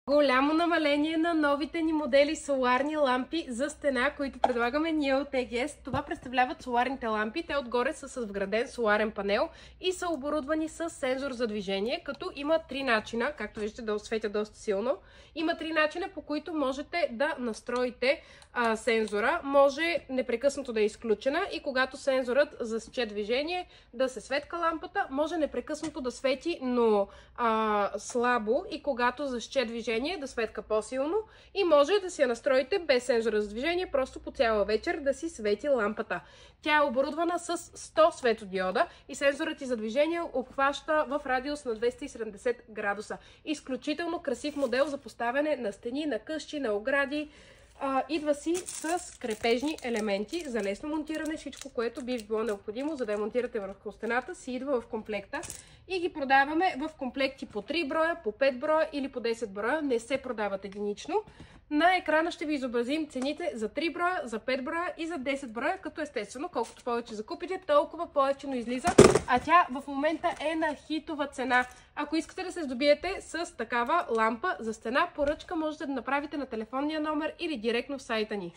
Голямо намаление на новите ни модели соларни лампи за стена, които предлагаме ние от EGS. Това представляват соларните лампи. Те отгоре са с вграден соларен панел и са оборудвани с сензор за движение, като има три начина, както виждате да осветя доста силно. Има три начина, по които можете да настроите сензора. Може непрекъснато да е изключена и когато сензорът засече движение да се светка лампата, може непрекъснато да свети, но слабо, и когато засече движение да светка по-силно, и може да си я настроите без сензора за движение, просто по цяла вечер да си свети лампата. Тя е оборудвана с 100 светодиода и сензорът ти за движение обхваща в радиус на 270 градуса. Изключително красив модел за поставяне на стени, на къщи, на огради. Идва си с крепежни елементи за лесно монтиране. Всичко, което би било необходимо, за да я монтирате върху стената, си идва в комплекта. И ги продаваме в комплекти по 3 броя, по 5 броя или по 10 броя. Не се продават единично. На екрана ще ви изобразим цените за 3 броя, за 5 броя и за 10 броя, като естествено, колкото повече закупите, толкова повече излиза. А тя в момента е на хитова цена. Ако искате да се здобиете с такава лампа за стена, поръчка можете да направите на телефонния номер или директно в сайта ни.